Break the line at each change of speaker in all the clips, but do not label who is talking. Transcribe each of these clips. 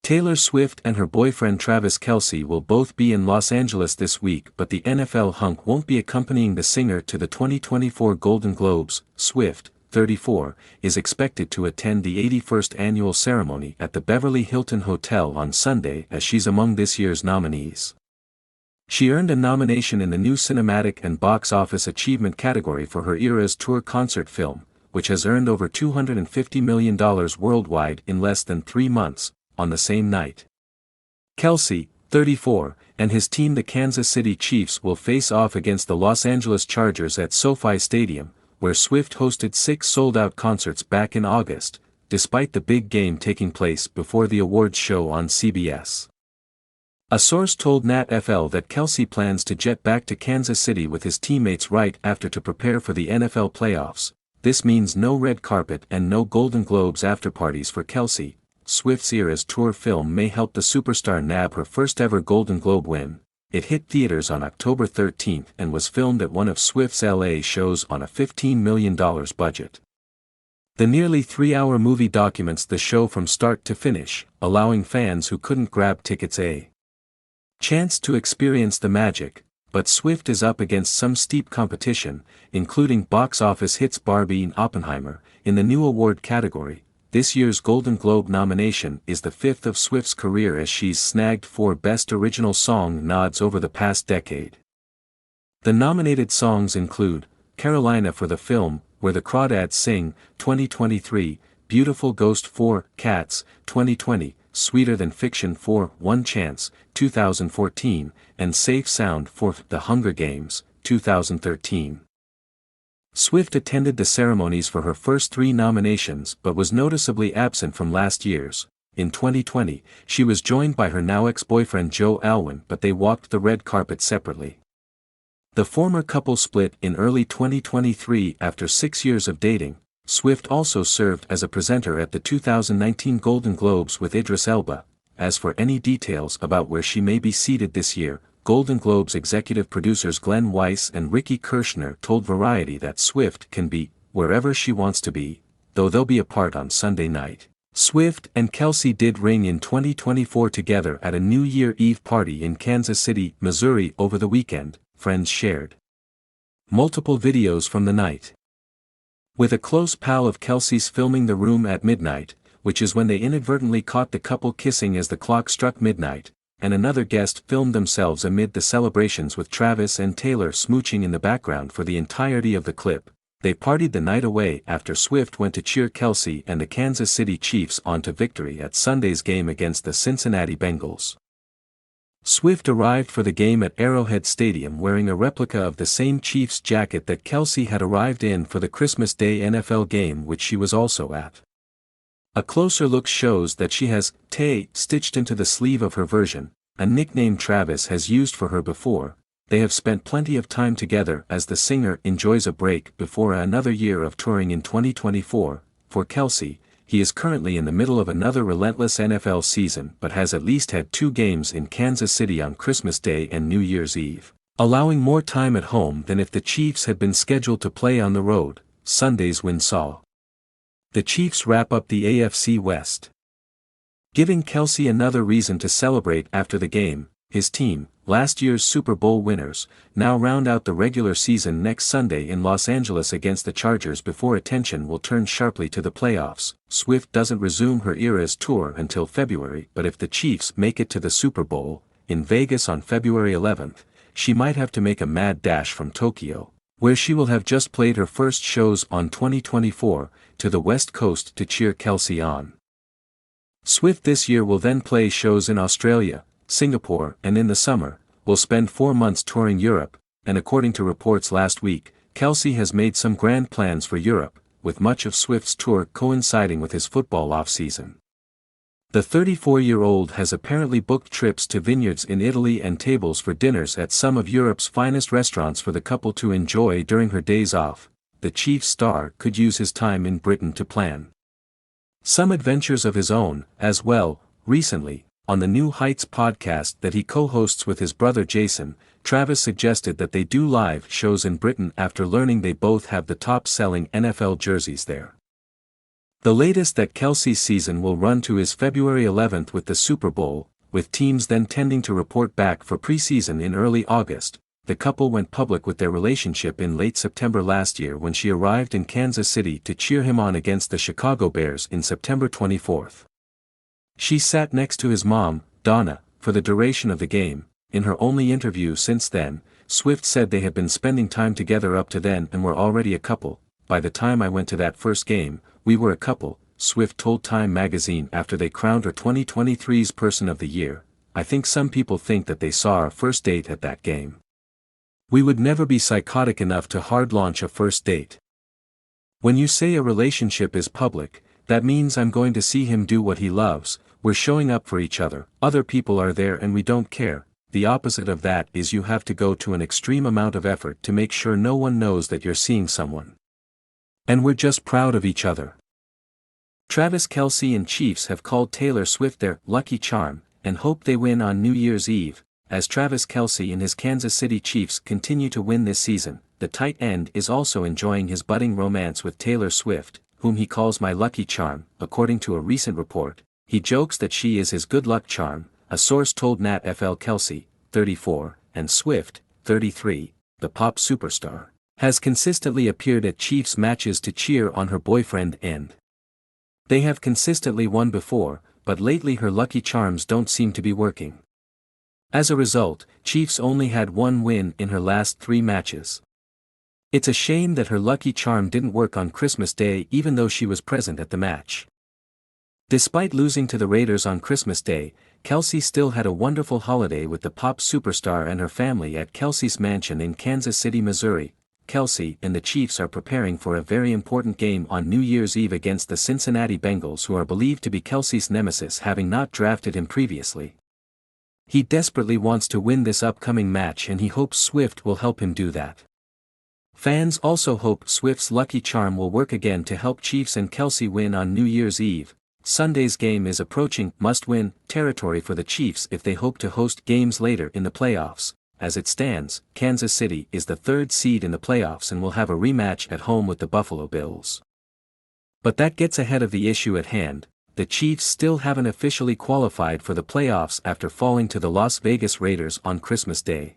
Taylor Swift and her boyfriend Travis Kelce will both be in Los Angeles this week, but the NFL hunk won't be accompanying the singer to the 2024 Golden Globes. Swift, 34, is expected to attend the 81st annual ceremony at the Beverly Hilton Hotel on Sunday as she's among this year's nominees. She earned a nomination in the new Cinematic and Box Office Achievement category for her Eras Tour concert film, which has earned over $250 million worldwide in less than 3 months, on the same night. Kelce, 34, and his team the Kansas City Chiefs will face off against the Los Angeles Chargers at SoFi Stadium, where Swift hosted 6 sold-out concerts back in August, despite the big game taking place before the awards show on CBS. A source told NatFL that Kelce plans to jet back to Kansas City with his teammates right after to prepare for the NFL playoffs. This means no red carpet and no Golden Globes afterparties for Kelce. Swift's Eras Tour film may help the superstar nab her first-ever Golden Globe win. It hit theaters on October 13 and was filmed at one of Swift's LA shows on a $15 million budget. The nearly 3-hour movie documents the show from start to finish, allowing fans who couldn't grab tickets a chance to experience the magic, but Swift is up against some steep competition, including box office hits Barbie and Oppenheimer. In the new award category, this year's Golden Globe nomination is the 5th of Swift's career as she's snagged 4 Best Original Song nods over the past decade. The nominated songs include Carolina for the film, Where the Crawdads Sing, 2023, Beautiful Ghost 4, Cats, 2020, Sweeter Than Fiction 4, One Chance, 2014, and Safe Sound for The Hunger Games, 2013. Swift attended the ceremonies for her first 3 nominations but was noticeably absent from last year's. In 2020, she was joined by her now ex-boyfriend Joe Alwyn, but they walked the red carpet separately. The former couple split in early 2023 after 6 years of dating. Swift also served as a presenter at the 2019 Golden Globes with Idris Elba. As for any details about where she may be seated this year, Golden Globes executive producers Glenn Weiss and Ricky Kirshner told Variety that Swift can be wherever she wants to be, though they'll be apart on Sunday night. Swift and Kelce did ring in 2024 together at a New Year Eve party in Kansas City, Missouri over the weekend, friends shared multiple videos from the night. With a close pal of Kelce's filming the room at midnight, which is when they inadvertently caught the couple kissing as the clock struck midnight, and another guest filmed themselves amid the celebrations with Travis and Taylor smooching in the background for the entirety of the clip. They partied the night away after Swift went to cheer Kelce and the Kansas City Chiefs on to victory at Sunday's game against the Cincinnati Bengals. Swift arrived for the game at Arrowhead Stadium wearing a replica of the same Chiefs jacket that Kelce had arrived in for the Christmas Day NFL game, which she was also at. A closer look shows that she has "Tay" stitched into the sleeve of her version, a nickname Travis has used for her before. They have spent plenty of time together as the singer enjoys a break before another year of touring in 2024. For Kelce, he is currently in the middle of another relentless NFL season but has at least had 2 games in Kansas City on Christmas Day and New Year's Eve, allowing more time at home than if the Chiefs had been scheduled to play on the road. Sunday's win saw the Chiefs wrap up the AFC West, giving Kelce another reason to celebrate after the game. His team, last year's Super Bowl winners, now round out the regular season next Sunday in Los Angeles against the Chargers before attention will turn sharply to the playoffs. Swift doesn't resume her Eras Tour until February, but if the Chiefs make it to the Super Bowl, in Vegas on February 11th, she might have to make a mad dash from Tokyo, where she will have just played her first shows on 2024, to the West Coast to cheer Kelce on. Swift this year will then play shows in Australia, Singapore, and in the summer, will spend 4 months touring Europe, and according to reports last week, Kelce has made some grand plans for Europe, with much of Swift's tour coinciding with his football off-season. The 34-year-old has apparently booked trips to vineyards in Italy and tables for dinners at some of Europe's finest restaurants for the couple to enjoy during her days off. The Chiefs star could use his time in Britain to plan some adventures of his own, as well. Recently, on the New Heights podcast that he co-hosts with his brother Jason, Travis suggested that they do live shows in Britain after learning they both have the top-selling NFL jerseys there. The latest that Kelce's season will run to is February 11th with the Super Bowl, with teams then tending to report back for preseason in early August. The couple went public with their relationship in late September last year when she arrived in Kansas City to cheer him on against the Chicago Bears in September 24. She sat next to his mom, Donna, for the duration of the game. In her only interview since then, Swift said they had been spending time together up to then and were already a couple. By the time I went to that first game, we were a couple, Swift told Time magazine after they crowned her 2023's Person of the Year. I think some people think that they saw our first date at that game. We would never be psychotic enough to hard launch a first date. When you say a relationship is public, that means I'm going to see him do what he loves, we're showing up for each other, other people are there and we don't care. The opposite of that is you have to go to an extreme amount of effort to make sure no one knows that you're seeing someone. And we're just proud of each other. Travis Kelce and Chiefs have called Taylor Swift their lucky charm, and hope they win on New Year's Eve. As Travis Kelce and his Kansas City Chiefs continue to win this season, the tight end is also enjoying his budding romance with Taylor Swift, whom he calls my lucky charm. According to a recent report, he jokes that she is his good luck charm. A source told NatFL Kelce, 34, and Swift, 33, the pop superstar, has consistently appeared at Chiefs matches to cheer on her boyfriend and they have consistently won before, but lately her lucky charms don't seem to be working. As a result, Chiefs only had one win in her last 3 matches. It's a shame that her lucky charm didn't work on Christmas Day even though she was present at the match. Despite losing to the Raiders on Christmas Day, Kelce still had a wonderful holiday with the pop superstar and her family at Kelce's mansion in Kansas City, Missouri. Kelce and the Chiefs are preparing for a very important game on New Year's Eve against the Cincinnati Bengals, who are believed to be Kelce's nemesis, having not drafted him previously. He desperately wants to win this upcoming match and he hopes Swift will help him do that. Fans also hope Swift's lucky charm will work again to help Chiefs and Kelce win on New Year's Eve. Sunday's game is approaching must-win territory for the Chiefs if they hope to host games later in the playoffs. As it stands, Kansas City is the 3rd seed in the playoffs and will have a rematch at home with the Buffalo Bills. But that gets ahead of the issue at hand. The Chiefs still haven't officially qualified for the playoffs after falling to the Las Vegas Raiders on Christmas Day.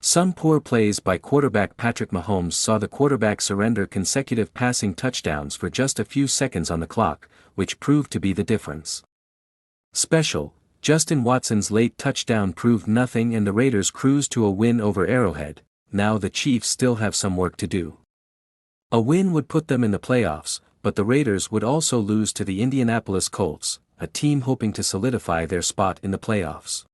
Some poor plays by quarterback Patrick Mahomes saw the quarterback surrender consecutive passing touchdowns for just a few seconds on the clock, which proved to be the difference. Special, Justin Watson's late touchdown proved nothing and the Raiders cruised to a win over Arrowhead. Now the Chiefs still have some work to do. A win would put them in the playoffs, but the Raiders would also lose to the Indianapolis Colts, a team hoping to solidify their spot in the playoffs.